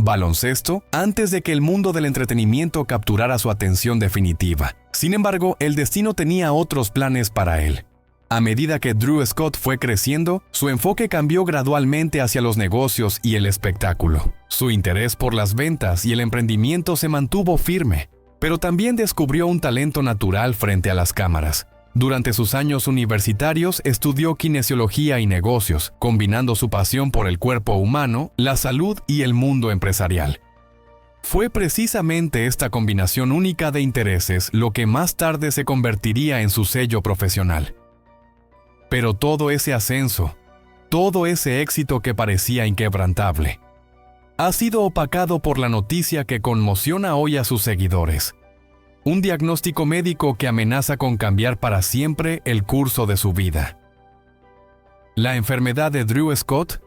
baloncesto, antes de que el mundo del entretenimiento capturara su atención definitiva. Sin embargo, el destino tenía otros planes para él. A medida que Drew Scott fue creciendo, su enfoque cambió gradualmente hacia los negocios y el espectáculo. Su interés por las ventas y el emprendimiento se mantuvo firme, pero también descubrió un talento natural frente a las cámaras. Durante sus años universitarios estudió kinesiología y negocios, combinando su pasión por el cuerpo humano, la salud y el mundo empresarial. Fue precisamente esta combinación única de intereses lo que más tarde se convertiría en su sello profesional. Pero todo ese ascenso, todo ese éxito que parecía inquebrantable, ha sido opacado por la noticia que conmociona hoy a sus seguidores. Un diagnóstico médico que amenaza con cambiar para siempre el curso de su vida. La enfermedad de Drew Scott,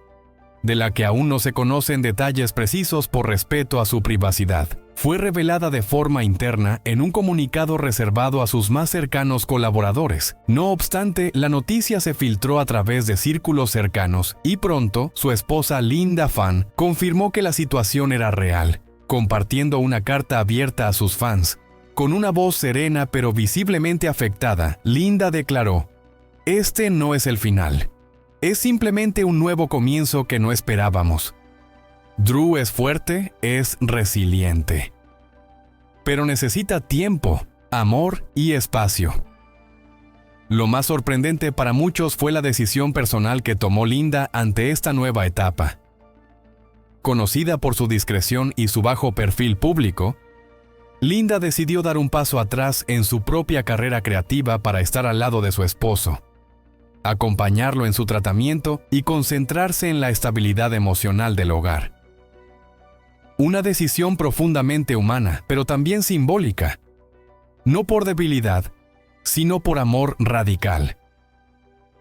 de la que aún no se conocen detalles precisos por respeto a su privacidad, fue revelada de forma interna en un comunicado reservado a sus más cercanos colaboradores. No obstante, la noticia se filtró a través de círculos cercanos y pronto su esposa Linda Fan confirmó que la situación era real, compartiendo una carta abierta a sus fans. Con una voz serena pero visiblemente afectada, Linda declaró: "Este no es el final. Es simplemente un nuevo comienzo que no esperábamos. Drew es fuerte, es resiliente. Pero necesita tiempo, amor y espacio". Lo más sorprendente para muchos fue la decisión personal que tomó Linda ante esta nueva etapa. Conocida por su discreción y su bajo perfil público, Linda decidió dar un paso atrás en su propia carrera creativa para estar al lado de su esposo, acompañarlo en su tratamiento y concentrarse en la estabilidad emocional del hogar. Una decisión profundamente humana, pero también simbólica. No por debilidad, sino por amor radical.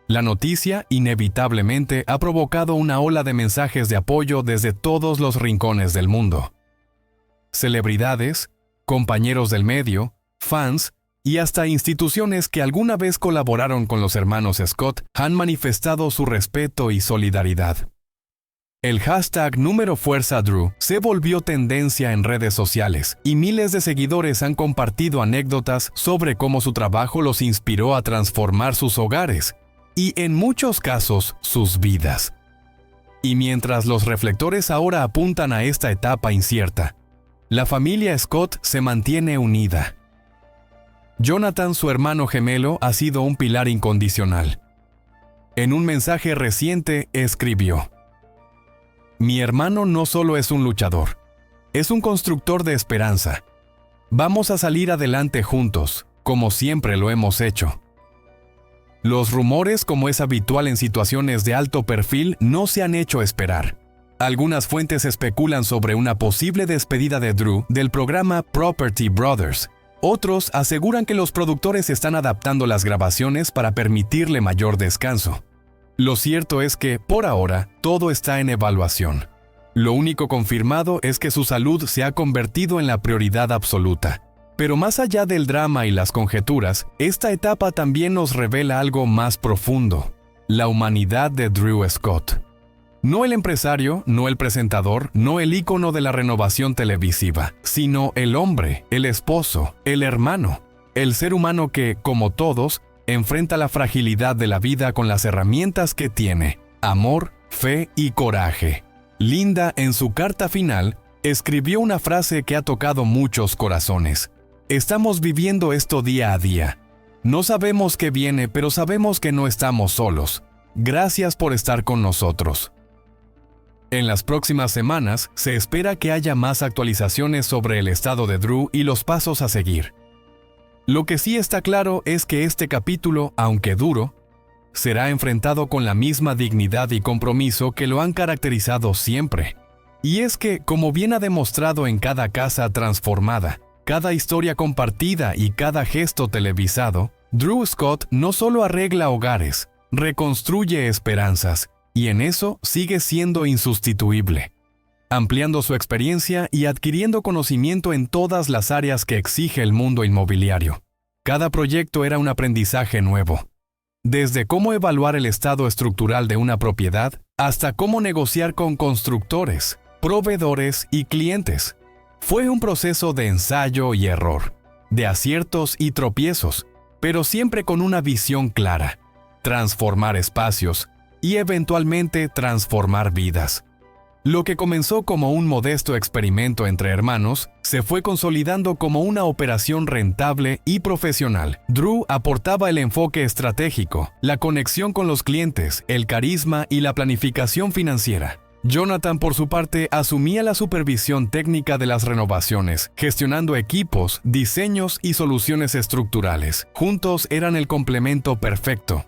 La noticia, inevitablemente, ha provocado una ola de mensajes de apoyo desde todos los rincones del mundo. Celebridades, compañeros del medio, fans y hasta instituciones que alguna vez colaboraron con los hermanos Scott han manifestado su respeto y solidaridad. El hashtag Número Fuerza Drew se volvió tendencia en redes sociales y miles de seguidores han compartido anécdotas sobre cómo su trabajo los inspiró a transformar sus hogares y, en muchos casos, sus vidas. Y mientras los reflectores ahora apuntan a esta etapa incierta, la familia Scott se mantiene unida. Jonathan, su hermano gemelo, ha sido un pilar incondicional. En un mensaje reciente escribió: "Mi hermano no solo es un luchador, es un constructor de esperanza. Vamos a salir adelante juntos, como siempre lo hemos hecho". Los rumores, como es habitual en situaciones de alto perfil, no se han hecho esperar. Algunas fuentes especulan sobre una posible despedida de Drew del programa Property Brothers. Otros aseguran que los productores están adaptando las grabaciones para permitirle mayor descanso. Lo cierto es que, por ahora, todo está en evaluación. Lo único confirmado es que su salud se ha convertido en la prioridad absoluta. Pero más allá del drama y las conjeturas, esta etapa también nos revela algo más profundo: la humanidad de Drew Scott. No el empresario, no el presentador, no el ícono de la renovación televisiva, sino el hombre, el esposo, el hermano, el ser humano que, como todos, enfrenta la fragilidad de la vida con las herramientas que tiene: amor, fe y coraje. Linda, en su carta final, escribió una frase que ha tocado muchos corazones: "Estamos viviendo esto día a día. No sabemos qué viene, pero sabemos que no estamos solos. Gracias por estar con nosotros". En las próximas semanas, se espera que haya más actualizaciones sobre el estado de Drew y los pasos a seguir. Lo que sí está claro es que este capítulo, aunque duro, será enfrentado con la misma dignidad y compromiso que lo han caracterizado siempre. Y es que, como bien ha demostrado en cada casa transformada, cada historia compartida y cada gesto televisado, Drew Scott no solo arregla hogares, reconstruye esperanzas, y en eso sigue siendo insustituible, ampliando su experiencia y adquiriendo conocimiento en todas las áreas que exige el mundo inmobiliario. Cada proyecto era un aprendizaje nuevo, desde cómo evaluar el estado estructural de una propiedad hasta cómo negociar con constructores, proveedores y clientes. Fue un proceso de ensayo y error, de aciertos y tropiezos, pero siempre con una visión clara: transformar espacios y eventualmente transformar vidas. Lo que comenzó como un modesto experimento entre hermanos se fue consolidando como una operación rentable y profesional. Drew aportaba el enfoque estratégico, la conexión con los clientes, el carisma y la planificación financiera. Jonathan, por su parte, asumía la supervisión técnica de las renovaciones, gestionando equipos, diseños y soluciones estructurales. Juntos eran el complemento perfecto.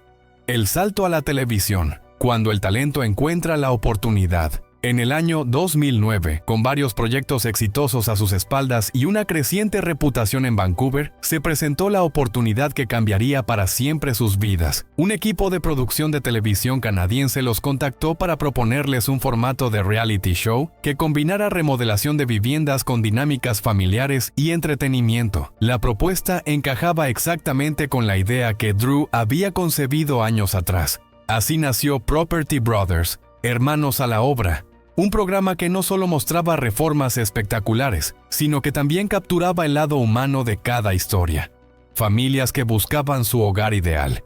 El salto a la televisión, cuando el talento encuentra la oportunidad. En el año 2009, con varios proyectos exitosos a sus espaldas y una creciente reputación en Vancouver, se presentó la oportunidad que cambiaría para siempre sus vidas. Un equipo de producción de televisión canadiense los contactó para proponerles un formato de reality show que combinara remodelación de viviendas con dinámicas familiares y entretenimiento. La propuesta encajaba exactamente con la idea que Drew había concebido años atrás. Así nació Property Brothers, Hermanos a la Obra, un programa que no solo mostraba reformas espectaculares, sino que también capturaba el lado humano de cada historia. Familias que buscaban su hogar ideal,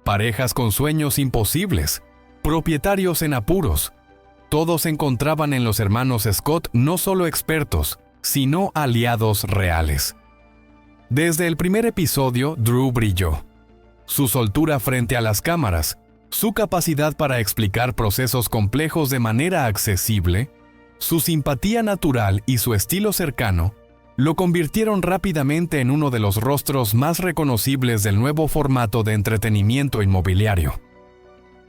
parejas con sueños imposibles, propietarios en apuros. Todos encontraban en los hermanos Scott no solo expertos, sino aliados reales. Desde el primer episodio, Drew brilló. Su soltura frente a las cámaras, su capacidad para explicar procesos complejos de manera accesible, su simpatía natural y su estilo cercano, lo convirtieron rápidamente en uno de los rostros más reconocibles del nuevo formato de entretenimiento inmobiliario.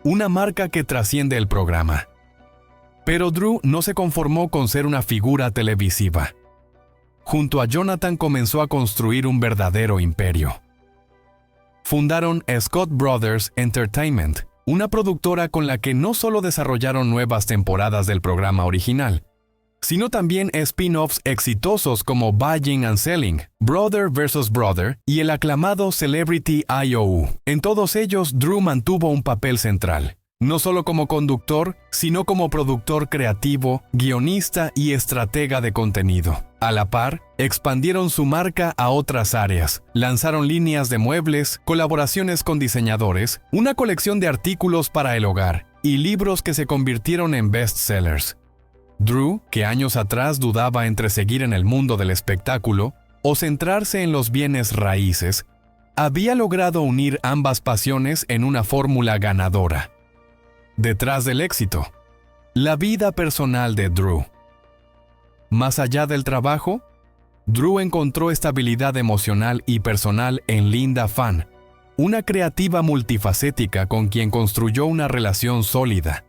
Una marca que trasciende el programa. Pero Drew no se conformó con ser una figura televisiva. Junto a Jonathan comenzó a construir un verdadero imperio. Fundaron Scott Brothers Entertainment, una productora con la que no solo desarrollaron nuevas temporadas del programa original, sino también spin-offs exitosos como Buying and Selling, Brother vs. Brother y el aclamado Celebrity IOU. En todos ellos, Drew mantuvo un papel central, no solo como conductor, sino como productor creativo, guionista y estratega de contenido. A la par, expandieron su marca a otras áreas, lanzaron líneas de muebles, colaboraciones con diseñadores, una colección de artículos para el hogar y libros que se convirtieron en bestsellers. Drew, que años atrás dudaba entre seguir en el mundo del espectáculo o centrarse en los bienes raíces, había logrado unir ambas pasiones en una fórmula ganadora. Detrás del éxito, la vida personal de Drew. Más allá del trabajo, Drew encontró estabilidad emocional y personal en Linda Fan, una creativa multifacética con quien construyó una relación sólida.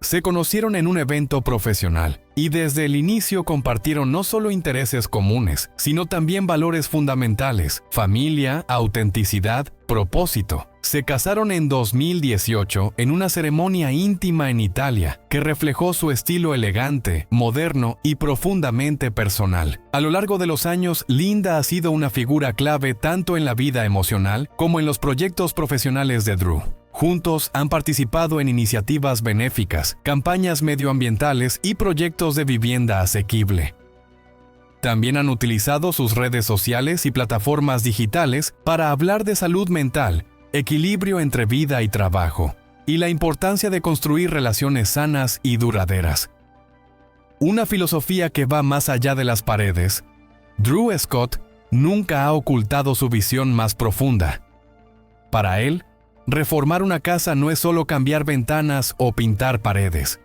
Se conocieron en un evento profesional y desde el inicio compartieron no solo intereses comunes, sino también valores fundamentales: familia, autenticidad, propósito. Se casaron en 2018 en una ceremonia íntima en Italia que reflejó su estilo elegante, moderno y profundamente personal. A lo largo de los años, Linda ha sido una figura clave tanto en la vida emocional como en los proyectos profesionales de Drew. Juntos han participado en iniciativas benéficas, campañas medioambientales y proyectos de vivienda asequible. También han utilizado sus redes sociales y plataformas digitales para hablar de salud mental, equilibrio entre vida y trabajo, y la importancia de construir relaciones sanas y duraderas. Una filosofía que va más allá de las paredes. Drew Scott nunca ha ocultado su visión más profunda. Para él, reformar una casa no es solo cambiar ventanas o pintar paredes.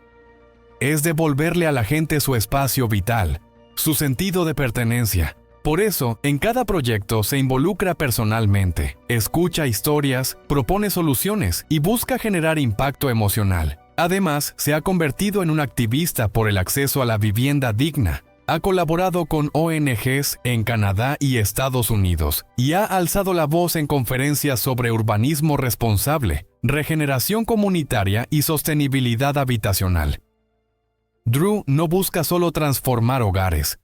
Es devolverle a la gente su espacio vital, su sentido de pertenencia. Por eso, en cada proyecto se involucra personalmente, escucha historias, propone soluciones y busca generar impacto emocional. Además, se ha convertido en un activista por el acceso a la vivienda digna. Ha colaborado con ONGs en Canadá y Estados Unidos y ha alzado la voz en conferencias sobre urbanismo responsable, regeneración comunitaria y sostenibilidad habitacional. Drew no busca solo transformar hogares.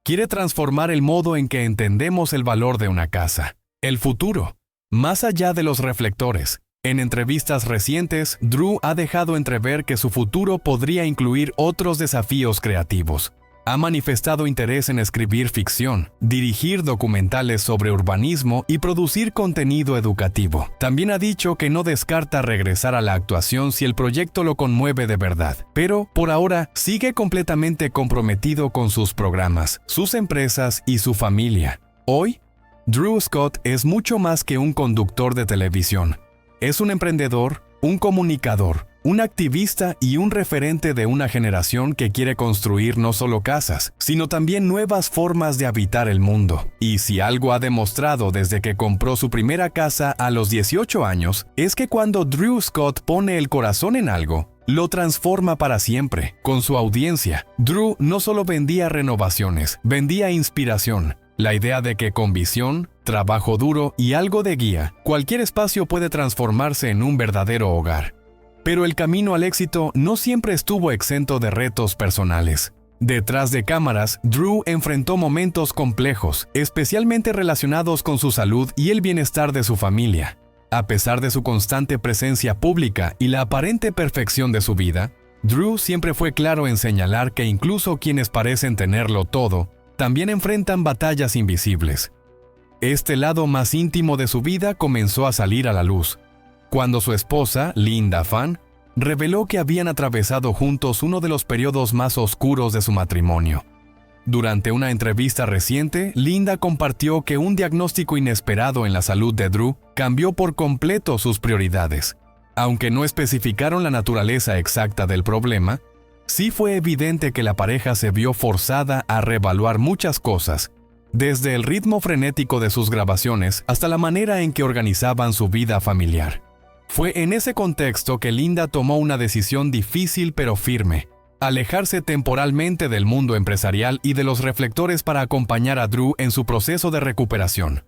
Quiere transformar el modo en que entendemos el valor de una casa, el futuro, más allá de los reflectores. En entrevistas recientes, Drew ha dejado entrever que su futuro podría incluir otros desafíos creativos. Ha manifestado interés en escribir ficción, dirigir documentales sobre urbanismo y producir contenido educativo. También ha dicho que no descarta regresar a la actuación si el proyecto lo conmueve de verdad, pero por ahora sigue completamente comprometido con sus programas, sus empresas y su familia. Hoy, Drew Scott es mucho más que un conductor de televisión. Es un emprendedor, un comunicador, un activista y un referente de una generación que quiere construir no solo casas, sino también nuevas formas de habitar el mundo. Y si algo ha demostrado desde que compró su primera casa a los 18 años, es que cuando Drew Scott pone el corazón en algo, lo transforma para siempre. Con su audiencia, Drew no solo vendía renovaciones, vendía inspiración. La idea de que con visión, trabajo duro y algo de guía, cualquier espacio puede transformarse en un verdadero hogar. Pero el camino al éxito no siempre estuvo exento de retos personales. Detrás de cámaras, Drew enfrentó momentos complejos, especialmente relacionados con su salud y el bienestar de su familia. A pesar de su constante presencia pública y la aparente perfección de su vida, Drew siempre fue claro en señalar que incluso quienes parecen tenerlo todo, también enfrentan batallas invisibles. Este lado más íntimo de su vida comenzó a salir a la luz, cuando su esposa, Linda Fan, reveló que habían atravesado juntos uno de los periodos más oscuros de su matrimonio. Durante una entrevista reciente, Linda compartió que un diagnóstico inesperado en la salud de Drew cambió por completo sus prioridades. Aunque no especificaron la naturaleza exacta del problema, sí fue evidente que la pareja se vio forzada a reevaluar muchas cosas, desde el ritmo frenético de sus grabaciones hasta la manera en que organizaban su vida familiar. Fue en ese contexto que Linda tomó una decisión difícil pero firme: alejarse temporalmente del mundo empresarial y de los reflectores para acompañar a Drew en su proceso de recuperación.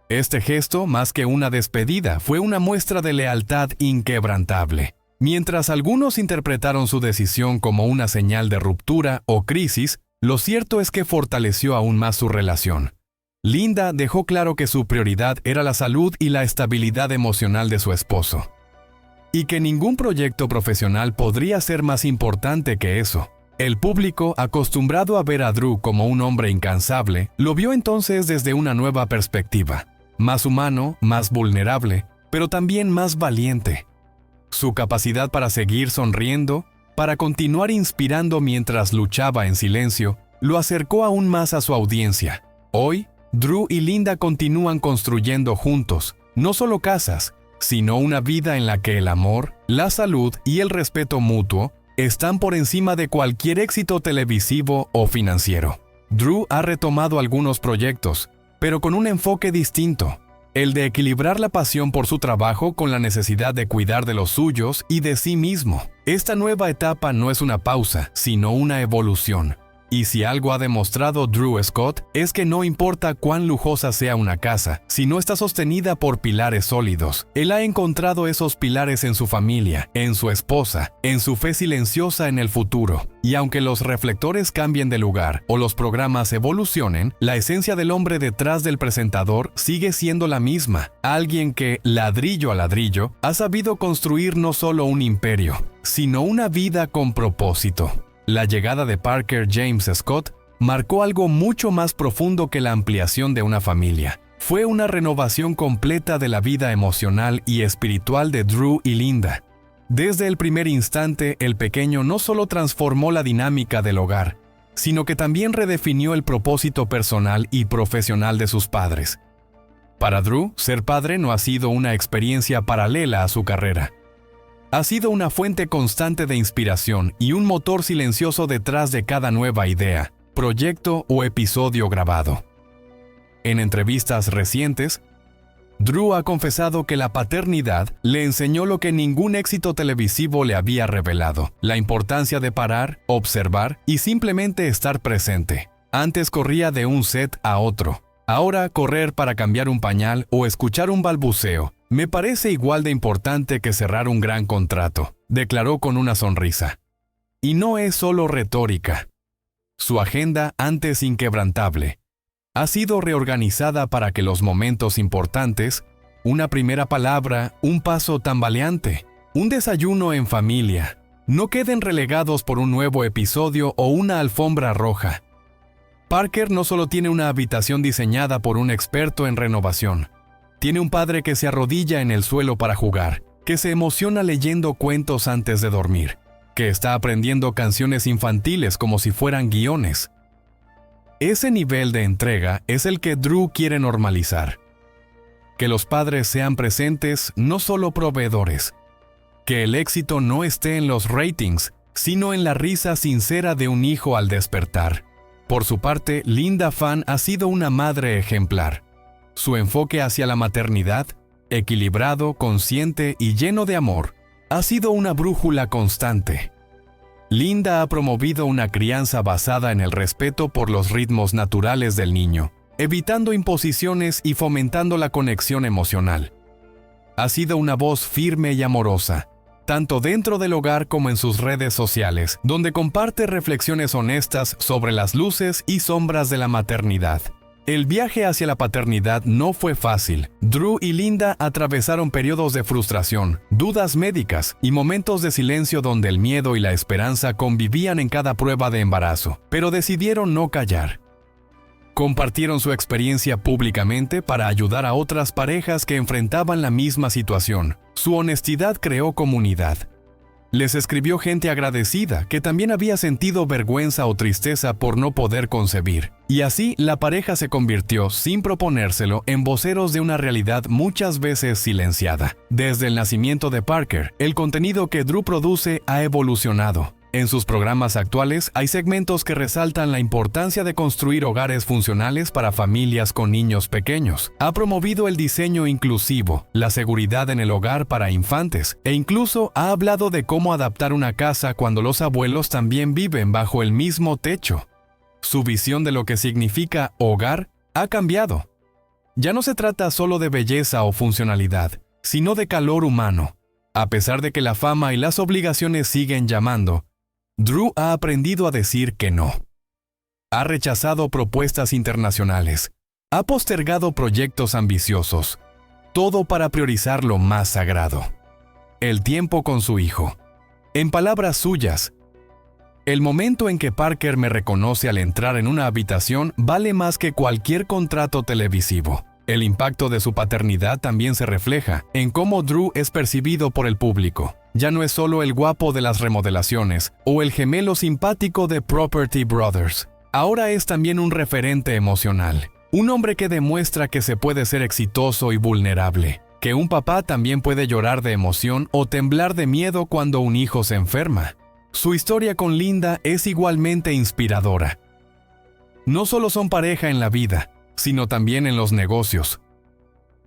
Este gesto, más que una despedida, fue una muestra de lealtad inquebrantable. Mientras algunos interpretaron su decisión como una señal de ruptura o crisis, lo cierto es que fortaleció aún más su relación. Linda dejó claro que su prioridad era la salud y la estabilidad emocional de su esposo, y que ningún proyecto profesional podría ser más importante que eso. El público, acostumbrado a ver a Drew como un hombre incansable, lo vio entonces desde una nueva perspectiva, más humano, más vulnerable, pero también más valiente. Su capacidad para seguir sonriendo, para continuar inspirando mientras luchaba en silencio, lo acercó aún más a su audiencia. Hoy, Drew y Linda continúan construyendo juntos, no solo casas, sino una vida en la que el amor, la salud y el respeto mutuo están por encima de cualquier éxito televisivo o financiero. Drew ha retomado algunos proyectos, pero con un enfoque distinto: el de equilibrar la pasión por su trabajo con la necesidad de cuidar de los suyos y de sí mismo. Esta nueva etapa no es una pausa, sino una evolución. Y si algo ha demostrado Drew Scott, es que no importa cuán lujosa sea una casa, si no está sostenida por pilares sólidos. Él ha encontrado esos pilares en su familia, en su esposa, en su fe silenciosa en el futuro. Y aunque los reflectores cambien de lugar o los programas evolucionen, la esencia del hombre detrás del presentador sigue siendo la misma. Alguien que, ladrillo a ladrillo, ha sabido construir no solo un imperio, sino una vida con propósito. La llegada de Parker James Scott marcó algo mucho más profundo que la ampliación de una familia. Fue una renovación completa de la vida emocional y espiritual de Drew y Linda. Desde el primer instante, el pequeño no solo transformó la dinámica del hogar, sino que también redefinió el propósito personal y profesional de sus padres. Para Drew, ser padre no ha sido una experiencia paralela a su carrera. Ha sido una fuente constante de inspiración y un motor silencioso detrás de cada nueva idea, proyecto o episodio grabado. En entrevistas recientes, Drew ha confesado que la paternidad le enseñó lo que ningún éxito televisivo le había revelado: la importancia de parar, observar y simplemente estar presente. Antes corría de un set a otro. Ahora, correr para cambiar un pañal o escuchar un balbuceo me parece igual de importante que cerrar un gran contrato, declaró con una sonrisa. Y no es solo retórica. Su agenda, antes inquebrantable, ha sido reorganizada para que los momentos importantes una primera palabra, un paso tambaleante, un desayuno en familia. No queden relegados por un nuevo episodio o una alfombra roja. Parker no solo tiene una habitación diseñada por un experto en renovación. Tiene un padre que se arrodilla en el suelo para jugar, que se emociona leyendo cuentos antes de dormir, que está aprendiendo canciones infantiles como si fueran guiones. Ese nivel de entrega es el que Drew quiere normalizar. Que los padres sean presentes, no solo proveedores. Que el éxito no esté en los ratings, sino en la risa sincera de un hijo al despertar. Por su parte, Linda Phan ha sido una madre ejemplar. Su enfoque hacia la maternidad, equilibrado, consciente y lleno de amor, ha sido una brújula constante. Linda ha promovido una crianza basada en el respeto por los ritmos naturales del niño, evitando imposiciones y fomentando la conexión emocional. Ha sido una voz firme y amorosa, tanto dentro del hogar como en sus redes sociales, donde comparte reflexiones honestas sobre las luces y sombras de la maternidad. El viaje hacia la paternidad no fue fácil. Drew y Linda atravesaron periodos de frustración, dudas médicas y momentos de silencio donde el miedo y la esperanza convivían en cada prueba de embarazo, pero decidieron no callar. Compartieron su experiencia públicamente para ayudar a otras parejas que enfrentaban la misma situación. Su honestidad creó comunidad. Les escribió gente agradecida que también había sentido vergüenza o tristeza por no poder concebir. Y así la pareja se convirtió, sin proponérselo, en voceros de una realidad muchas veces silenciada. Desde el nacimiento de Parker, el contenido que Drew produce ha evolucionado. En sus programas actuales hay segmentos que resaltan la importancia de construir hogares funcionales para familias con niños pequeños. Ha promovido el diseño inclusivo, la seguridad en el hogar para infantes, e incluso ha hablado de cómo adaptar una casa cuando los abuelos también viven bajo el mismo techo. Su visión de lo que significa hogar ha cambiado. Ya no se trata solo de belleza o funcionalidad, sino de calor humano. A pesar de que la fama y las obligaciones siguen llamando, Drew ha aprendido a decir que no. Ha rechazado propuestas internacionales. Ha postergado proyectos ambiciosos. Todo para priorizar lo más sagrado: el tiempo con su hijo. En palabras suyas, el momento en que Parker me reconoce al entrar en una habitación vale más que cualquier contrato televisivo. El impacto de su paternidad también se refleja en cómo Drew es percibido por el público. Ya no es solo el guapo de las remodelaciones o el gemelo simpático de Property Brothers. Ahora es también un referente emocional. Un hombre que demuestra que se puede ser exitoso y vulnerable. Que un papá también puede llorar de emoción o temblar de miedo cuando un hijo se enferma. Su historia con Linda es igualmente inspiradora. No solo son pareja en la vida, sino también en los negocios.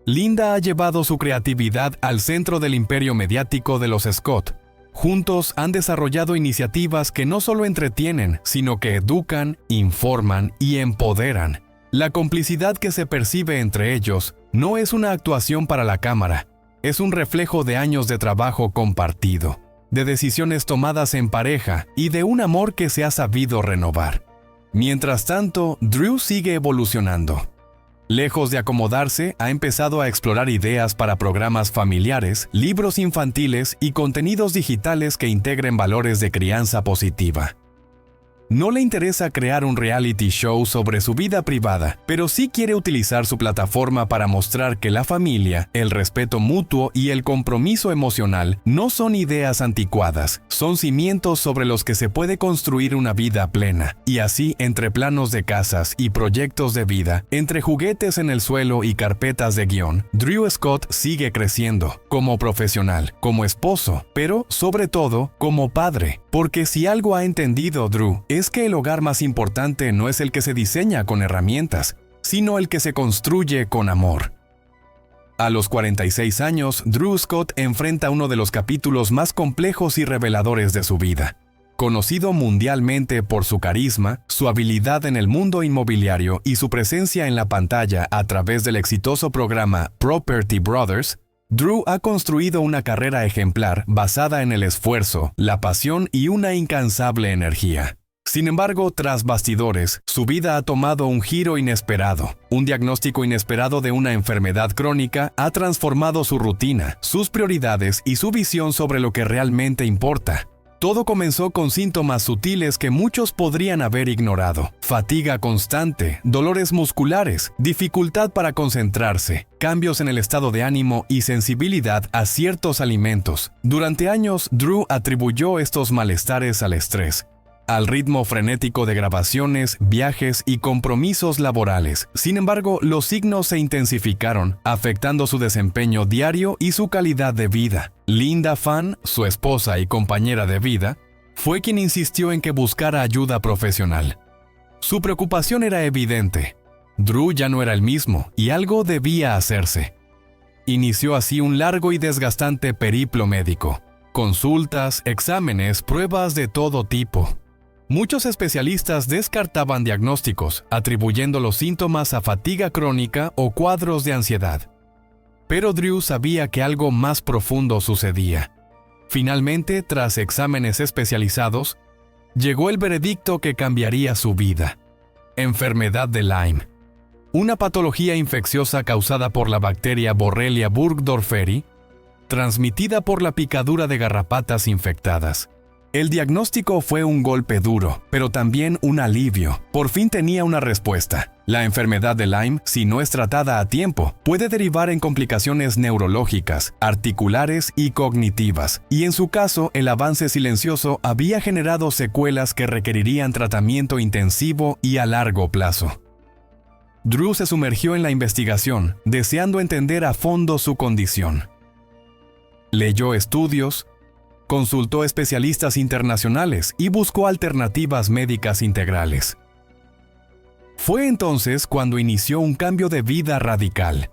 Linda ha llevado su creatividad al centro del imperio mediático de los Scott. Juntos han desarrollado iniciativas que no solo entretienen, sino que educan, informan y empoderan. La complicidad que se percibe entre ellos no es una actuación para la cámara, es un reflejo de años de trabajo compartido, de decisiones tomadas en pareja y de un amor que se ha sabido renovar. Mientras tanto, Drew sigue evolucionando. Lejos de acomodarse, ha empezado a explorar ideas para programas familiares, libros infantiles y contenidos digitales que integren valores de crianza positiva. No le interesa crear un reality show sobre su vida privada, pero sí quiere utilizar su plataforma para mostrar que la familia, el respeto mutuo y el compromiso emocional no son ideas anticuadas, son cimientos sobre los que se puede construir una vida plena. Y así, entre planos de casas y proyectos de vida, entre juguetes en el suelo y carpetas de guión, Drew Scott sigue creciendo, como profesional, como esposo, pero sobre todo como padre. Porque si algo ha entendido Drew, es que el hogar más importante no es el que se diseña con herramientas, sino el que se construye con amor. A los 46 años, Drew Scott enfrenta uno de los capítulos más complejos y reveladores de su vida. Conocido mundialmente por su carisma, su habilidad en el mundo inmobiliario y su presencia en la pantalla a través del exitoso programa Property Brothers, Drew ha construido una carrera ejemplar basada en el esfuerzo, la pasión y una incansable energía. Sin embargo, tras bastidores, su vida ha tomado un giro inesperado. Un diagnóstico inesperado de una enfermedad crónica ha transformado su rutina, sus prioridades y su visión sobre lo que realmente importa. Todo comenzó con síntomas sutiles que muchos podrían haber ignorado: fatiga constante, dolores musculares, dificultad para concentrarse, cambios en el estado de ánimo y sensibilidad a ciertos alimentos. Durante años, Drew atribuyó estos malestares al estrés, al ritmo frenético de grabaciones, viajes y compromisos laborales. Sin embargo, los signos se intensificaron, afectando su desempeño diario y su calidad de vida. Linda Phan, su esposa y compañera de vida, fue quien insistió en que buscara ayuda profesional. Su preocupación era evidente. Drew ya no era el mismo y algo debía hacerse. Inició así un largo y desgastante periplo médico. Consultas, exámenes, pruebas de todo tipo. Muchos especialistas descartaban diagnósticos, atribuyendo los síntomas a fatiga crónica o cuadros de ansiedad. Pero Drew sabía que algo más profundo sucedía. Finalmente, tras exámenes especializados, llegó el veredicto que cambiaría su vida: enfermedad de Lyme, una patología infecciosa causada por la bacteria Borrelia burgdorferi, transmitida por la picadura de garrapatas infectadas. El diagnóstico fue un golpe duro, pero también un alivio. Por fin tenía una respuesta. La enfermedad de Lyme, si no es tratada a tiempo, puede derivar en complicaciones neurológicas, articulares y cognitivas, y en su caso, el avance silencioso había generado secuelas que requerirían tratamiento intensivo y a largo plazo. Drew se sumergió en la investigación, deseando entender a fondo su condición. Leyó estudios, consultó especialistas internacionales y buscó alternativas médicas integrales. Fue entonces cuando inició un cambio de vida radical.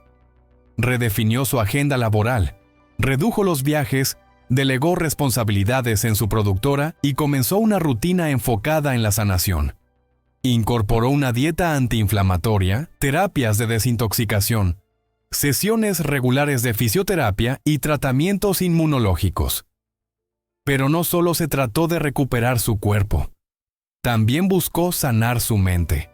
Redefinió su agenda laboral, redujo los viajes, delegó responsabilidades en su productora y comenzó una rutina enfocada en la sanación. Incorporó una dieta antiinflamatoria, terapias de desintoxicación, sesiones regulares de fisioterapia y tratamientos inmunológicos. Pero no solo se trató de recuperar su cuerpo, también buscó sanar su mente.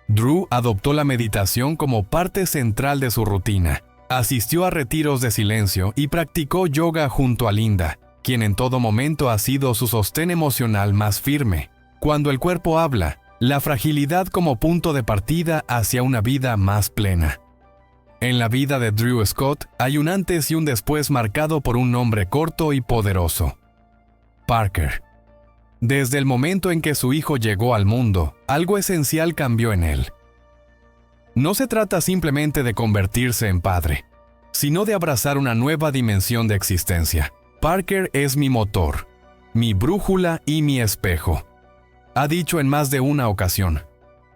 Drew adoptó la meditación como parte central de su rutina. Asistió a retiros de silencio y practicó yoga junto a Linda, quien en todo momento ha sido su sostén emocional más firme. Cuando el cuerpo habla, la fragilidad como punto de partida hacia una vida más plena. En la vida de Drew Scott hay un antes y un después marcado por un nombre corto y poderoso: Parker. Desde el momento en que su hijo llegó al mundo, algo esencial cambió en él. No se trata simplemente de convertirse en padre, sino de abrazar una nueva dimensión de existencia. Parker es mi motor, mi brújula y mi espejo, ha dicho en más de una ocasión.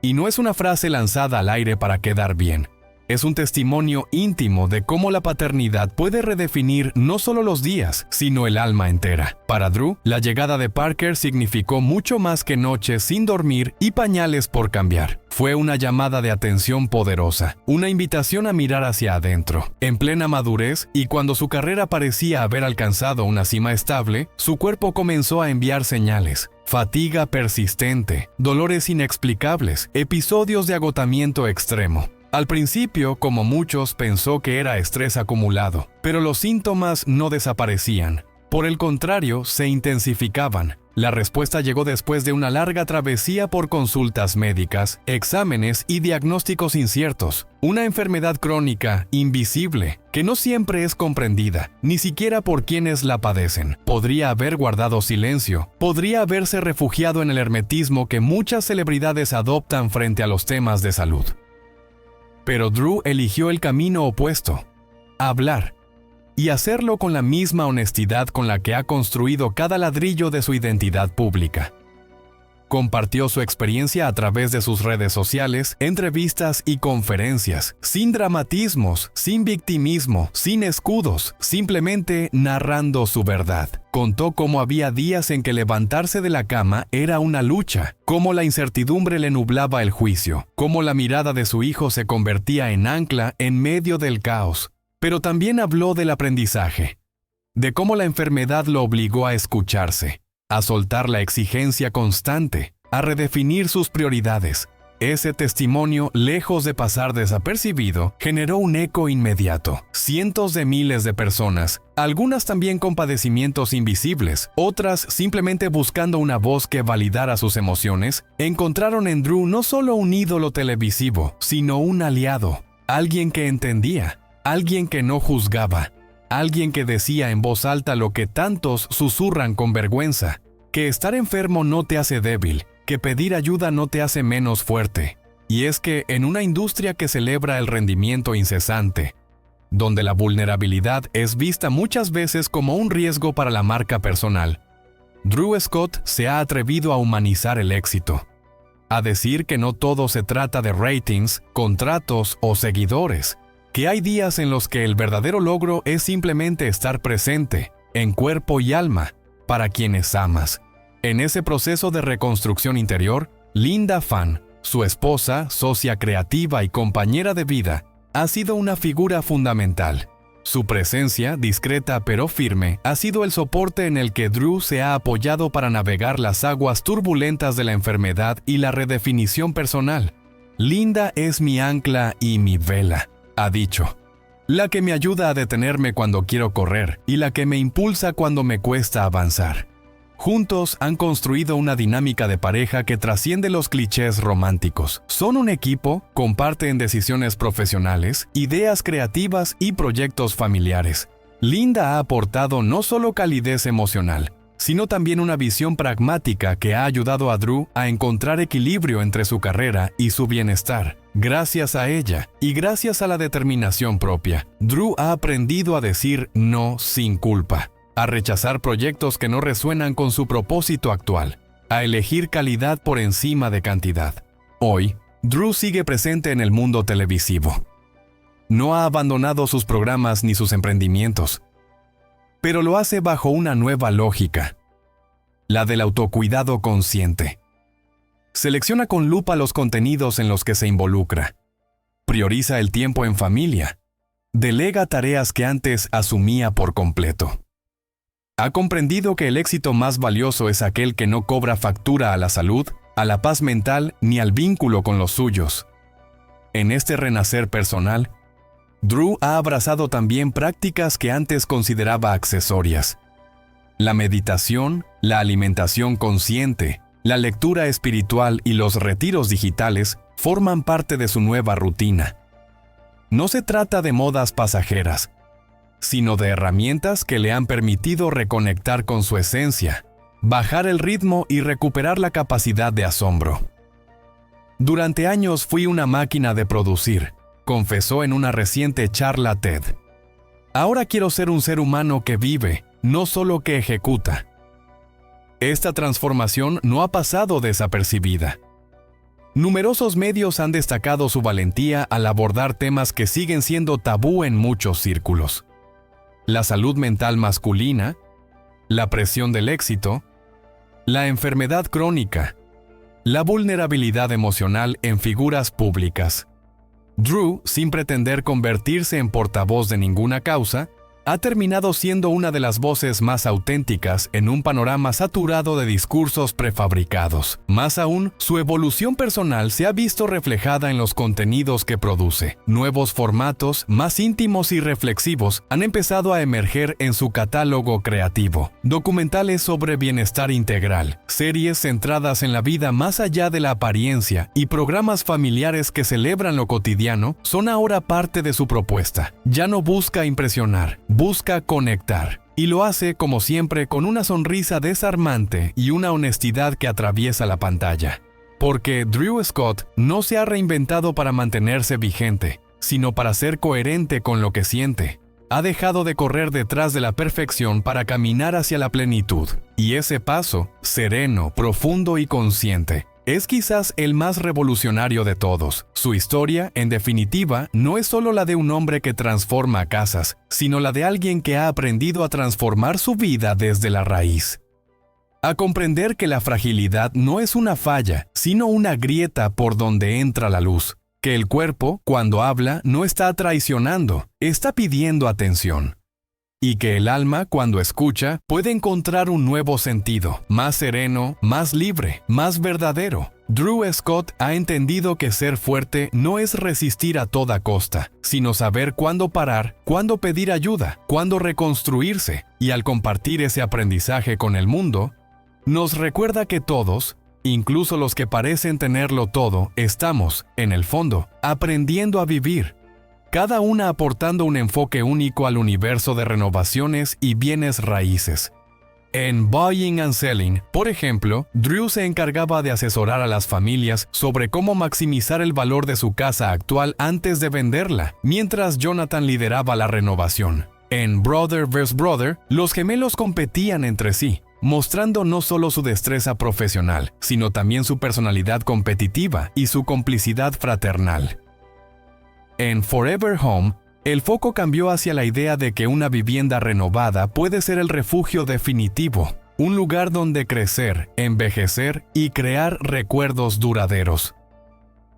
Y no es una frase lanzada al aire para quedar bien. Es un testimonio íntimo de cómo la paternidad puede redefinir no solo los días, sino el alma entera. Para Drew, la llegada de Parker significó mucho más que noches sin dormir y pañales por cambiar. Fue una llamada de atención poderosa, una invitación a mirar hacia adentro. En plena madurez, y cuando su carrera parecía haber alcanzado una cima estable, su cuerpo comenzó a enviar señales. Fatiga persistente, dolores inexplicables, episodios de agotamiento extremo. Al principio, como muchos, pensó que era estrés acumulado, pero los síntomas no desaparecían. Por el contrario, se intensificaban. La respuesta llegó después de una larga travesía por consultas médicas, exámenes y diagnósticos inciertos. Una enfermedad crónica, invisible, que no siempre es comprendida, ni siquiera por quienes la padecen. Podría haber guardado silencio, podría haberse refugiado en el hermetismo que muchas celebridades adoptan frente a los temas de salud. Pero Drew eligió el camino opuesto: hablar, y hacerlo con la misma honestidad con la que ha construido cada ladrillo de su identidad pública. Compartió su experiencia a través de sus redes sociales, entrevistas y conferencias, sin dramatismos, sin victimismo, sin escudos, simplemente narrando su verdad. Contó cómo había días en que levantarse de la cama era una lucha, cómo la incertidumbre le nublaba el juicio, cómo la mirada de su hijo se convertía en ancla en medio del caos. Pero también habló del aprendizaje, de cómo la enfermedad lo obligó a escucharse, a soltar la exigencia constante, a redefinir sus prioridades. Ese testimonio, lejos de pasar desapercibido, generó un eco inmediato. Cientos de miles de personas, algunas también con padecimientos invisibles, otras simplemente buscando una voz que validara sus emociones, encontraron en Drew no solo un ídolo televisivo, sino un aliado, alguien que entendía, alguien que no juzgaba, alguien que decía en voz alta lo que tantos susurran con vergüenza, que estar enfermo no te hace débil, que pedir ayuda no te hace menos fuerte. Y es que en una industria que celebra el rendimiento incesante, donde la vulnerabilidad es vista muchas veces como un riesgo para la marca personal, Drew Scott se ha atrevido a humanizar el éxito, a decir que no todo se trata de ratings, contratos o seguidores, que hay días en los que el verdadero logro es simplemente estar presente, en cuerpo y alma, para quienes amas. En ese proceso de reconstrucción interior, Linda Fan, su esposa, socia creativa y compañera de vida, ha sido una figura fundamental. Su presencia, discreta pero firme, ha sido el soporte en el que Drew se ha apoyado para navegar las aguas turbulentas de la enfermedad y la redefinición personal. Linda es mi ancla y mi vela, ha dicho. La que me ayuda a detenerme cuando quiero correr y la que me impulsa cuando me cuesta avanzar. Juntos han construido una dinámica de pareja que trasciende los clichés románticos. Son un equipo, comparten decisiones profesionales, ideas creativas y proyectos familiares. Linda ha aportado no solo calidez emocional, sino también una visión pragmática que ha ayudado a Drew a encontrar equilibrio entre su carrera y su bienestar. Gracias a ella y gracias a la determinación propia, Drew ha aprendido a decir no sin culpa, a rechazar proyectos que no resuenan con su propósito actual, a elegir calidad por encima de cantidad. Hoy, Drew sigue presente en el mundo televisivo. No ha abandonado sus programas ni sus emprendimientos, pero lo hace bajo una nueva lógica, la del autocuidado consciente. Selecciona con lupa los contenidos en los que se involucra. Prioriza el tiempo en familia. Delega tareas que antes asumía por completo. Ha comprendido que el éxito más valioso es aquel que no cobra factura a la salud, a la paz mental ni al vínculo con los suyos. En este renacer personal, Drew ha abrazado también prácticas que antes consideraba accesorias. La meditación, la alimentación consciente, la lectura espiritual y los retiros digitales forman parte de su nueva rutina. No se trata de modas pasajeras, sino de herramientas que le han permitido reconectar con su esencia, bajar el ritmo y recuperar la capacidad de asombro. Durante años fui una máquina de producir, confesó en una reciente charla TED. Ahora quiero ser un ser humano que vive, no solo que ejecuta. Esta transformación no ha pasado desapercibida. Numerosos medios han destacado su valentía al abordar temas que siguen siendo tabú en muchos círculos. La salud mental masculina, la presión del éxito, la enfermedad crónica, la vulnerabilidad emocional en figuras públicas. Drew, sin pretender convertirse en portavoz de ninguna causa, ha terminado siendo una de las voces más auténticas en un panorama saturado de discursos prefabricados. Más aún, su evolución personal se ha visto reflejada en los contenidos que produce. Nuevos formatos, más íntimos y reflexivos, han empezado a emerger en su catálogo creativo. Documentales sobre bienestar integral, series centradas en la vida más allá de la apariencia y programas familiares que celebran lo cotidiano son ahora parte de su propuesta. Ya no busca impresionar, busca conectar, y lo hace, como siempre, con una sonrisa desarmante y una honestidad que atraviesa la pantalla. Porque Drew Scott no se ha reinventado para mantenerse vigente, sino para ser coherente con lo que siente. Ha dejado de correr detrás de la perfección para caminar hacia la plenitud, y ese paso, sereno, profundo y consciente, es quizás el más revolucionario de todos. Su historia, en definitiva, no es solo la de un hombre que transforma casas, sino la de alguien que ha aprendido a transformar su vida desde la raíz. A comprender que la fragilidad no es una falla, sino una grieta por donde entra la luz. Que el cuerpo, cuando habla, no está traicionando, está pidiendo atención. y que el alma, cuando escucha, puede encontrar un nuevo sentido, más sereno, más libre, más verdadero. Drew Scott ha entendido que ser fuerte no es resistir a toda costa, sino saber cuándo parar, cuándo pedir ayuda, cuándo reconstruirse, y al compartir ese aprendizaje con el mundo, nos recuerda que todos, incluso los que parecen tenerlo todo, estamos, en el fondo, aprendiendo a vivir, cada una aportando un enfoque único al universo de renovaciones y bienes raíces. En Buying and Selling, por ejemplo, Drew se encargaba de asesorar a las familias sobre cómo maximizar el valor de su casa actual antes de venderla, mientras Jonathan lideraba la renovación. En Brother vs. Brother, los gemelos competían entre sí, mostrando no solo su destreza profesional, sino también su personalidad competitiva y su complicidad fraternal. En Forever Home, el foco cambió hacia la idea de que una vivienda renovada puede ser el refugio definitivo, un lugar donde crecer, envejecer y crear recuerdos duraderos.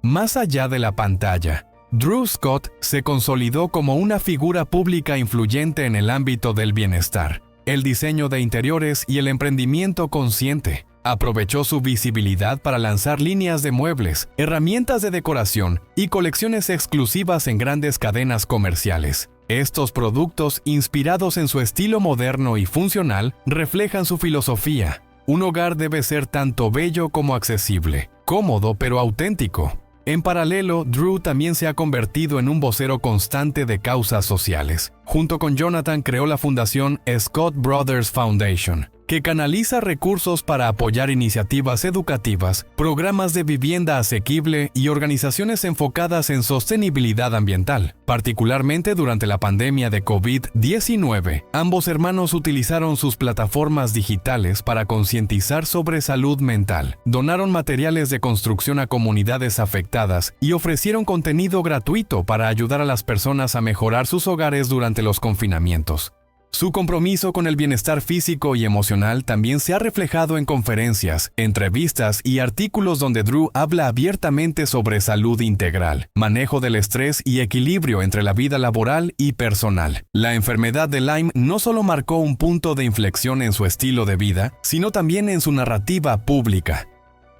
Más allá de la pantalla, Drew Scott se consolidó como una figura pública influyente en el ámbito del bienestar, el diseño de interiores y el emprendimiento consciente. Aprovechó su visibilidad para lanzar líneas de muebles, herramientas de decoración y colecciones exclusivas en grandes cadenas comerciales. Estos productos, inspirados en su estilo moderno y funcional, reflejan su filosofía. Un hogar debe ser tanto bello como accesible, cómodo pero auténtico. En paralelo, Drew también se ha convertido en un vocero constante de causas sociales. Junto con Jonathan creó la fundación Scott Brothers Foundation, que canaliza recursos para apoyar iniciativas educativas, programas de vivienda asequible y organizaciones enfocadas en sostenibilidad ambiental. Particularmente durante la pandemia de COVID-19, ambos hermanos utilizaron sus plataformas digitales para concientizar sobre salud mental, donaron materiales de construcción a comunidades afectadas y ofrecieron contenido gratuito para ayudar a las personas a mejorar sus hogares durante los confinamientos. Su compromiso con el bienestar físico y emocional también se ha reflejado en conferencias, entrevistas y artículos donde Drew habla abiertamente sobre salud integral, manejo del estrés y equilibrio entre la vida laboral y personal. La enfermedad de Lyme no solo marcó un punto de inflexión en su estilo de vida, sino también en su narrativa pública.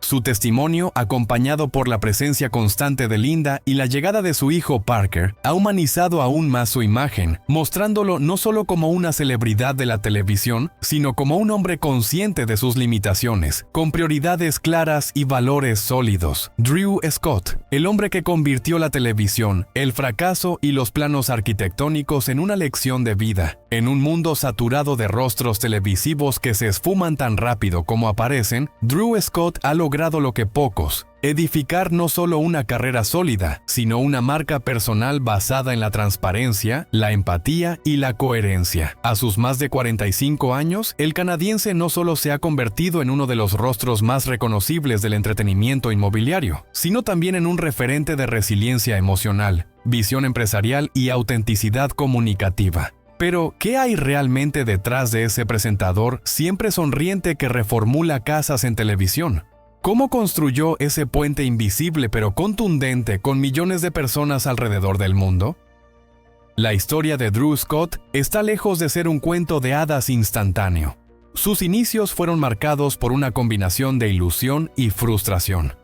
Su testimonio, acompañado por la presencia constante de Linda y la llegada de su hijo Parker, ha humanizado aún más su imagen, mostrándolo no solo como una celebridad de la televisión, sino como un hombre consciente de sus limitaciones, con prioridades claras y valores sólidos. Drew Scott, el hombre que convirtió la televisión, el fracaso y los planos arquitectónicos en una lección de vida. En un mundo saturado de rostros televisivos que se esfuman tan rápido como aparecen, Drew Scott ha logrado lo que pocos: edificar no solo una carrera sólida, sino una marca personal basada en la transparencia, la empatía y la coherencia. A sus más de 45 años, el canadiense no solo se ha convertido en uno de los rostros más reconocibles del entretenimiento inmobiliario, sino también en un referente de resiliencia emocional, visión empresarial y autenticidad comunicativa. Pero, ¿qué hay realmente detrás de ese presentador siempre sonriente que reformula casas en televisión? ¿Cómo construyó ese puente invisible pero contundente con millones de personas alrededor del mundo? La historia de Drew Scott está lejos de ser un cuento de hadas instantáneo. Sus inicios fueron marcados por una combinación de ilusión y frustración.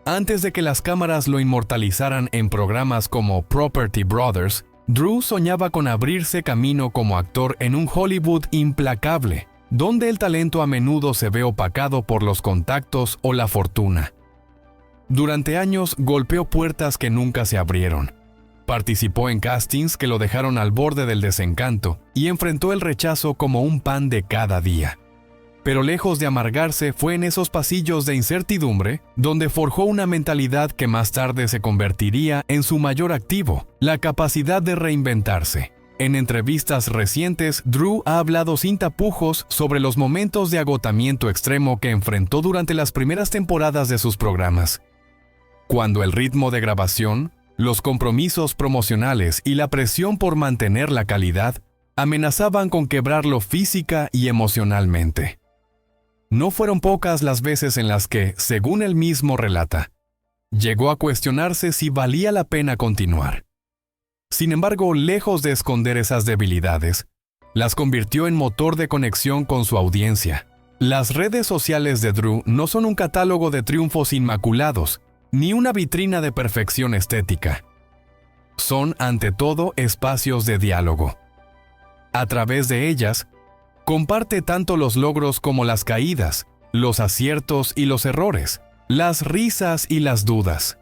Antes de que las cámaras lo inmortalizaran en programas como Property Brothers, Drew soñaba con abrirse camino como actor en un Hollywood implacable, donde el talento a menudo se ve opacado por los contactos o la fortuna. Durante años golpeó puertas que nunca se abrieron. Participó en castings que lo dejaron al borde del desencanto y enfrentó el rechazo como un pan de cada día. Pero lejos de amargarse, fue en esos pasillos de incertidumbre donde forjó una mentalidad que más tarde se convertiría en su mayor activo: la capacidad de reinventarse. En entrevistas recientes, Drew ha hablado sin tapujos sobre los momentos de agotamiento extremo que enfrentó durante las primeras temporadas de sus programas, cuando el ritmo de grabación, los compromisos promocionales y la presión por mantener la calidad amenazaban con quebrarlo física y emocionalmente. No fueron pocas las veces en las que, según él mismo relata, llegó a cuestionarse si valía la pena continuar. Sin embargo, lejos de esconder esas debilidades, las convirtió en motor de conexión con su audiencia. Las redes sociales de Drew no son un catálogo de triunfos inmaculados, ni una vitrina de perfección estética. Son, ante todo, espacios de diálogo. A través de ellas, comparte tanto los logros como las caídas, los aciertos y los errores, las risas y las dudas.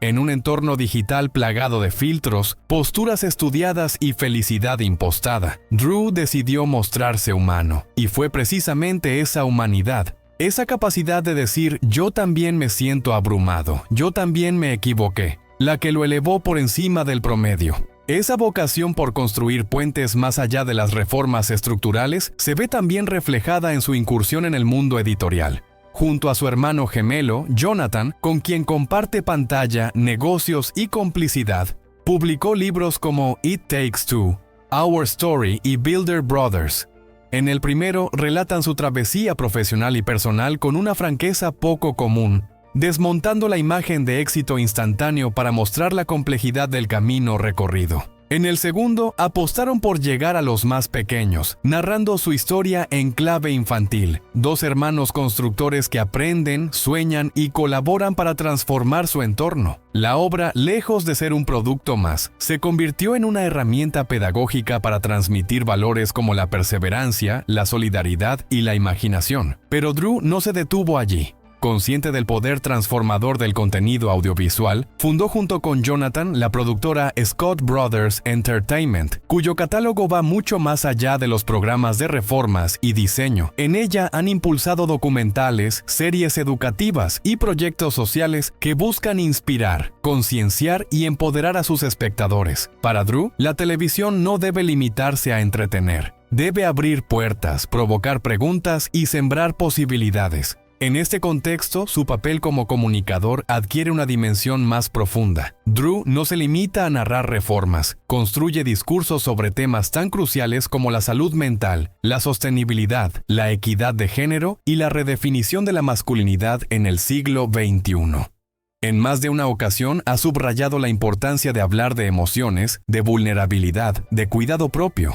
En un entorno digital plagado de filtros, posturas estudiadas y felicidad impostada, Drew decidió mostrarse humano, y fue precisamente esa humanidad, esa capacidad de decir «yo también me siento abrumado, yo también me equivoqué», la que lo elevó por encima del promedio. Esa vocación por construir puentes más allá de las reformas estructurales se ve también reflejada en su incursión en el mundo editorial. Junto a su hermano gemelo, Jonathan, con quien comparte pantalla, negocios y complicidad, publicó libros como It Takes Two, Our Story y Builder Brothers. En el primero relatan su travesía profesional y personal con una franqueza poco común, desmontando la imagen de éxito instantáneo para mostrar la complejidad del camino recorrido. En el segundo, apostaron por llegar a los más pequeños, narrando su historia en clave infantil. Dos hermanos constructores que aprenden, sueñan y colaboran para transformar su entorno. La obra, lejos de ser un producto más, se convirtió en una herramienta pedagógica para transmitir valores como la perseverancia, la solidaridad y la imaginación. Pero Drew no se detuvo allí. Consciente del poder transformador del contenido audiovisual, fundó junto con Jonathan la productora Scott Brothers Entertainment, cuyo catálogo va mucho más allá de los programas de reformas y diseño. En ella han impulsado documentales, series educativas y proyectos sociales que buscan inspirar, concienciar y empoderar a sus espectadores. Para Drew, la televisión no debe limitarse a entretener. Debe abrir puertas, provocar preguntas y sembrar posibilidades. En este contexto, su papel como comunicador adquiere una dimensión más profunda. Drew no se limita a narrar reformas, construye discursos sobre temas tan cruciales como la salud mental, la sostenibilidad, la equidad de género y la redefinición de la masculinidad en el siglo XXI. En más de una ocasión ha subrayado la importancia de hablar de emociones, de vulnerabilidad, de cuidado propio.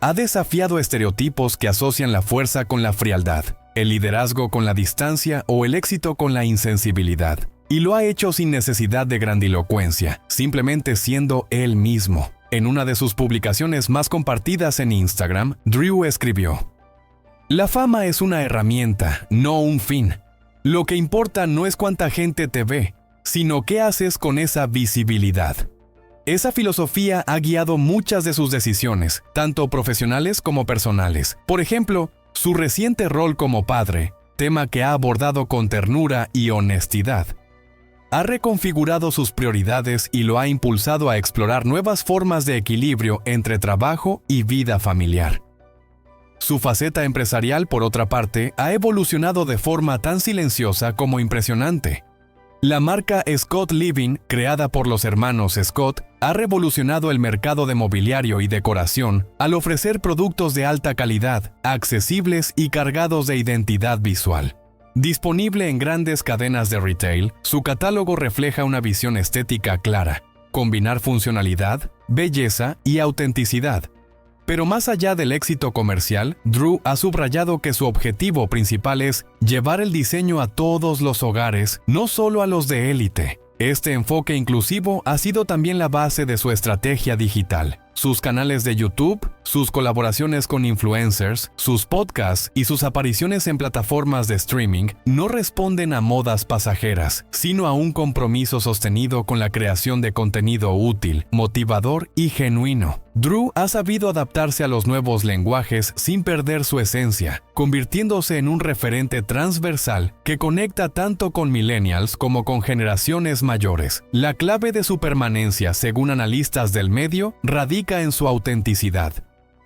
Ha desafiado estereotipos que asocian la fuerza con la frialdad, el liderazgo con la distancia o el éxito con la insensibilidad. Y lo ha hecho sin necesidad de grandilocuencia, simplemente siendo él mismo. En una de sus publicaciones más compartidas en Instagram, Drew escribió: «La fama es una herramienta, no un fin. Lo que importa no es cuánta gente te ve, sino qué haces con esa visibilidad». Esa filosofía ha guiado muchas de sus decisiones, tanto profesionales como personales. Por ejemplo, su reciente rol como padre, tema que ha abordado con ternura y honestidad, ha reconfigurado sus prioridades y lo ha impulsado a explorar nuevas formas de equilibrio entre trabajo y vida familiar. Su faceta empresarial, por otra parte, ha evolucionado de forma tan silenciosa como impresionante. La marca Scott Living, creada por los hermanos Scott, ha revolucionado el mercado de mobiliario y decoración al ofrecer productos de alta calidad, accesibles y cargados de identidad visual. Disponible en grandes cadenas de retail, su catálogo refleja una visión estética clara: combinar funcionalidad, belleza y autenticidad. Pero más allá del éxito comercial, Drew ha subrayado que su objetivo principal es llevar el diseño a todos los hogares, no solo a los de élite. Este enfoque inclusivo ha sido también la base de su estrategia digital. Sus canales de YouTube, sus colaboraciones con influencers, sus podcasts y sus apariciones en plataformas de streaming no responden a modas pasajeras, sino a un compromiso sostenido con la creación de contenido útil, motivador y genuino. Drew ha sabido adaptarse a los nuevos lenguajes sin perder su esencia, convirtiéndose en un referente transversal que conecta tanto con millennials como con generaciones mayores. La clave de su permanencia, según analistas del medio, radica en su autenticidad.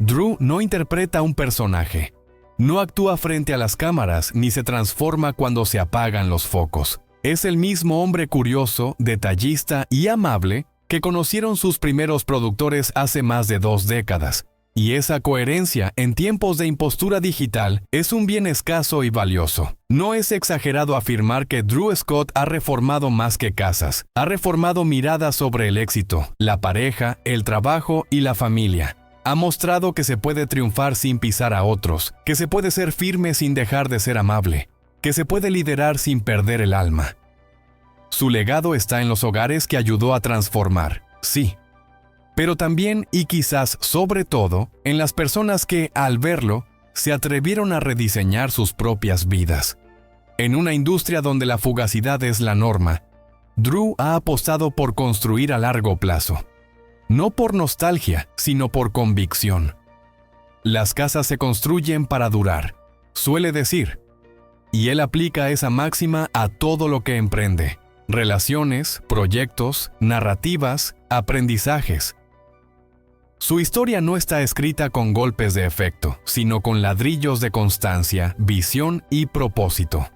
Drew no interpreta un personaje, no actúa frente a las cámaras ni se transforma cuando se apagan los focos. Es el mismo hombre curioso, detallista y amable que conocieron sus primeros productores hace más de 2 décadas. Y esa coherencia en tiempos de impostura digital es un bien escaso y valioso. No es exagerado afirmar que Drew Scott ha reformado más que casas. Ha reformado miradas sobre el éxito, la pareja, el trabajo y la familia. Ha mostrado que se puede triunfar sin pisar a otros, que se puede ser firme sin dejar de ser amable, que se puede liderar sin perder el alma. Su legado está en los hogares que ayudó a transformar, sí, pero también, y quizás sobre todo, en las personas que, al verlo, se atrevieron a rediseñar sus propias vidas. En una industria donde la fugacidad es la norma, Drew ha apostado por construir a largo plazo. No por nostalgia, sino por convicción. Las casas se construyen para durar, suele decir, y él aplica esa máxima a todo lo que emprende: relaciones, proyectos, narrativas, aprendizajes. Su historia no está escrita con golpes de efecto, sino con ladrillos de constancia, visión y propósito.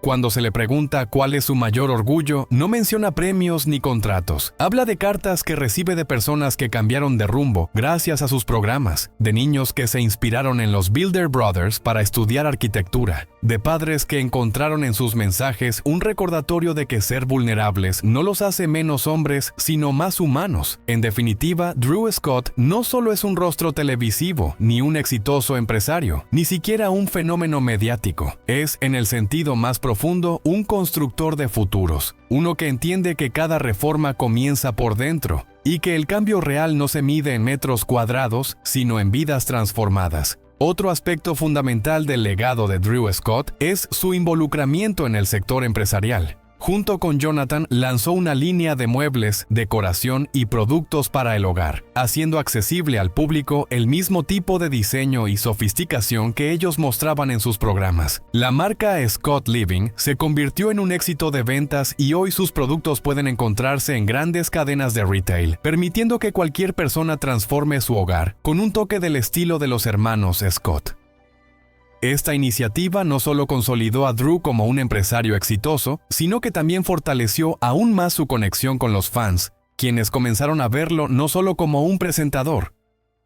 Cuando se le pregunta cuál es su mayor orgullo, no menciona premios ni contratos. Habla de cartas que recibe de personas que cambiaron de rumbo gracias a sus programas, de niños que se inspiraron en los Builder Brothers para estudiar arquitectura, de padres que encontraron en sus mensajes un recordatorio de que ser vulnerables no los hace menos hombres, sino más humanos. En definitiva, Drew Scott no solo es un rostro televisivo, ni un exitoso empresario, ni siquiera un fenómeno mediático. Es, en el sentido más profundo, un constructor de futuros, uno que entiende que cada reforma comienza por dentro y que el cambio real no se mide en metros cuadrados, sino en vidas transformadas. Otro aspecto fundamental del legado de Drew Scott es su involucramiento en el sector empresarial. Junto con Jonathan, lanzó una línea de muebles, decoración y productos para el hogar, haciendo accesible al público el mismo tipo de diseño y sofisticación que ellos mostraban en sus programas. La marca Scott Living se convirtió en un éxito de ventas y hoy sus productos pueden encontrarse en grandes cadenas de retail, permitiendo que cualquier persona transforme su hogar con un toque del estilo de los hermanos Scott. Esta iniciativa no solo consolidó a Drew como un empresario exitoso, sino que también fortaleció aún más su conexión con los fans, quienes comenzaron a verlo no solo como un presentador,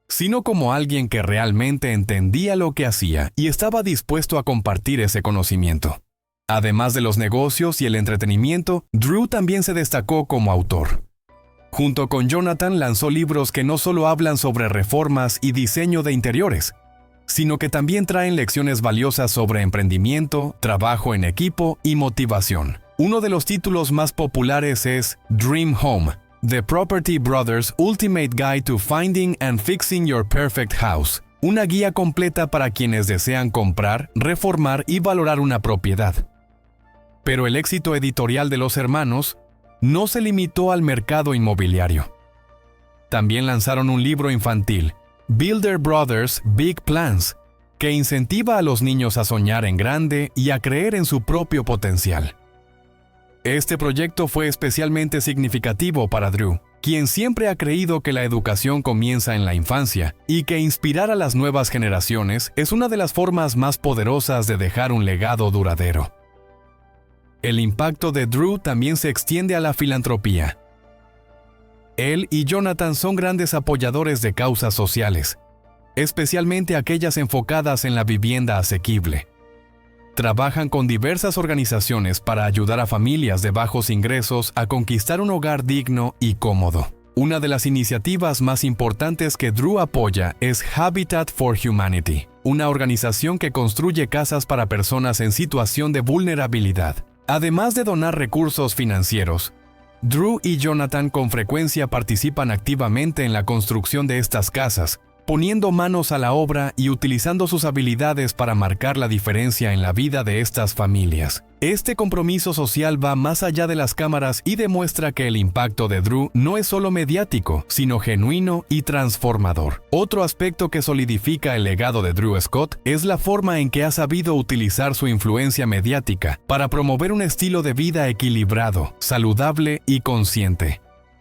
sino como alguien que realmente entendía lo que hacía y estaba dispuesto a compartir ese conocimiento. Además de los negocios y el entretenimiento, Drew también se destacó como autor. Junto con Jonathan lanzó libros que no solo hablan sobre reformas y diseño de interiores, sino que también traen lecciones valiosas sobre emprendimiento, trabajo en equipo y motivación. Uno de los títulos más populares es Dream Home: The Property Brothers' Ultimate Guide to Finding and Fixing Your Perfect House, una guía completa para quienes desean comprar, reformar y valorar una propiedad. Pero el éxito editorial de los hermanos no se limitó al mercado inmobiliario. También lanzaron un libro infantil, Builder Brothers Big Plans, que incentiva a los niños a soñar en grande y a creer en su propio potencial. Este proyecto fue especialmente significativo para Drew, quien siempre ha creído que la educación comienza en la infancia y que inspirar a las nuevas generaciones es una de las formas más poderosas de dejar un legado duradero. El impacto de Drew también se extiende a la filantropía. Él y Jonathan son grandes apoyadores de causas sociales, especialmente aquellas enfocadas en la vivienda asequible. Trabajan con diversas organizaciones para ayudar a familias de bajos ingresos a conquistar un hogar digno y cómodo. Una de las iniciativas más importantes que Drew apoya es Habitat for Humanity, una organización que construye casas para personas en situación de vulnerabilidad. Además de donar recursos financieros, Drew y Jonathan con frecuencia participan activamente en la construcción de estas casas, poniendo manos a la obra y utilizando sus habilidades para marcar la diferencia en la vida de estas familias. Este compromiso social va más allá de las cámaras y demuestra que el impacto de Drew no es solo mediático, sino genuino y transformador. Otro aspecto que solidifica el legado de Drew Scott es la forma en que ha sabido utilizar su influencia mediática para promover un estilo de vida equilibrado, saludable y consciente.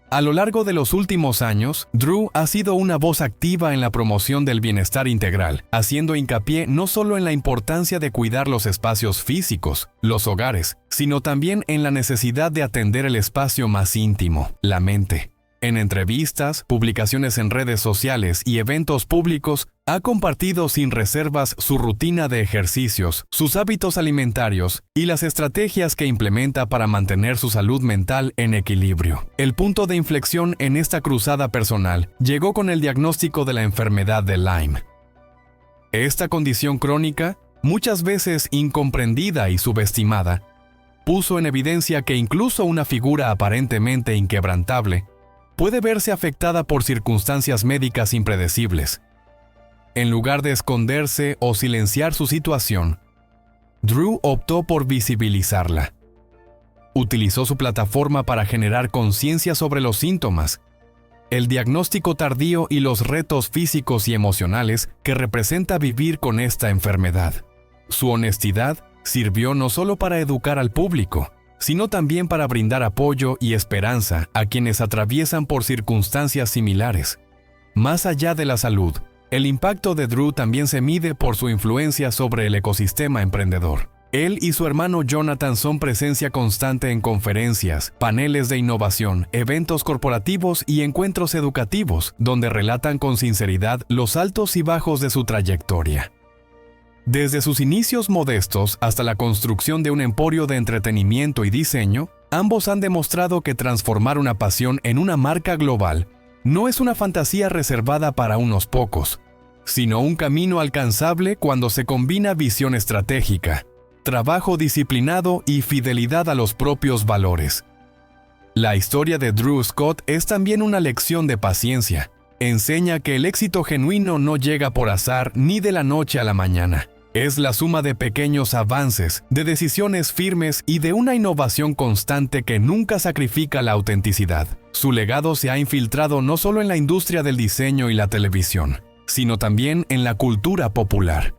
A lo largo de los últimos años, Drew ha sido una voz activa en la promoción del bienestar integral, haciendo hincapié no solo en la importancia de cuidar los espacios físicos, los hogares, sino también en la necesidad de atender el espacio más íntimo, la mente. En entrevistas, publicaciones en redes sociales y eventos públicos, Ha compartido sin reservas su rutina de ejercicios, sus hábitos alimentarios y las estrategias que implementa para mantener su salud mental en equilibrio. El punto de inflexión en esta cruzada personal llegó con el diagnóstico de la enfermedad de Lyme. Esta condición crónica, muchas veces incomprendida y subestimada, puso en evidencia que incluso una figura aparentemente inquebrantable puede verse afectada por circunstancias médicas impredecibles. En lugar de esconderse o silenciar su situación, Drew optó por visibilizarla. Utilizó su plataforma para generar conciencia sobre los síntomas, el diagnóstico tardío y los retos físicos y emocionales que representa vivir con esta enfermedad. Su honestidad sirvió no solo para educar al público, sino también para brindar apoyo y esperanza a quienes atraviesan por circunstancias similares. Más allá de la salud, el impacto de Drew también se mide por su influencia sobre el ecosistema emprendedor. Él y su hermano Jonathan son presencia constante en conferencias, paneles de innovación, eventos corporativos y encuentros educativos, donde relatan con sinceridad los altos y bajos de su trayectoria. Desde sus inicios modestos hasta la construcción de un emporio de entretenimiento y diseño, ambos han demostrado que transformar una pasión en una marca global no es una fantasía reservada para unos pocos, sino un camino alcanzable cuando se combina visión estratégica, trabajo disciplinado y fidelidad a los propios valores. La historia de Drew Scott es también una lección de paciencia. Enseña que el éxito genuino no llega por azar ni de la noche a la mañana. Es la suma de pequeños avances, de decisiones firmes y de una innovación constante que nunca sacrifica la autenticidad. Su legado se ha infiltrado no solo en la industria del diseño y la televisión, sino también en la cultura popular.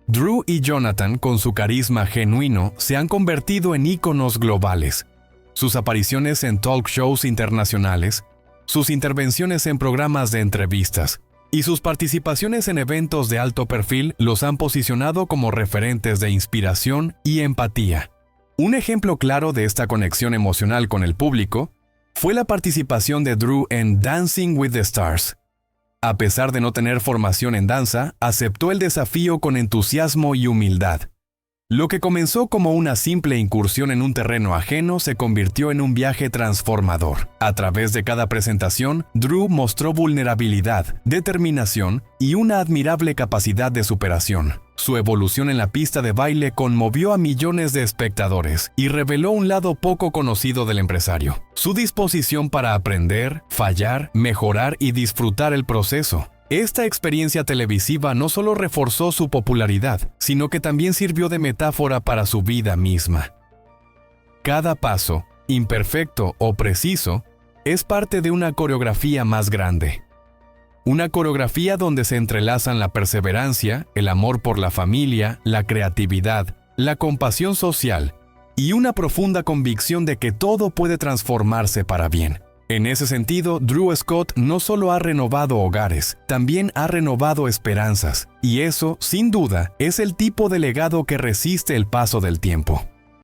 Drew y Jonathan, con su carisma genuino, se han convertido en íconos globales. Sus apariciones en talk shows internacionales, sus intervenciones en programas de entrevistas y sus participaciones en eventos de alto perfil los han posicionado como referentes de inspiración y empatía. Un ejemplo claro de esta conexión emocional con el público fue la participación de Drew en Dancing with the Stars. A pesar de no tener formación en danza, aceptó el desafío con entusiasmo y humildad. Lo que comenzó como una simple incursión en un terreno ajeno se convirtió en un viaje transformador. A través de cada presentación, Drew mostró vulnerabilidad, determinación y una admirable capacidad de superación. Su evolución en la pista de baile conmovió a millones de espectadores y reveló un lado poco conocido del empresario: su disposición para aprender, fallar, mejorar y disfrutar el proceso. Esta experiencia televisiva no solo reforzó su popularidad, sino que también sirvió de metáfora para su vida misma. Cada paso, imperfecto o preciso, es parte de una coreografía más grande. Una coreografía donde se entrelazan la perseverancia, el amor por la familia, la creatividad, la compasión social y una profunda convicción de que todo puede transformarse para bien. En ese sentido, Drew Scott no solo ha renovado hogares, también ha renovado esperanzas, y eso, sin duda, es el tipo de legado que resiste el paso del tiempo.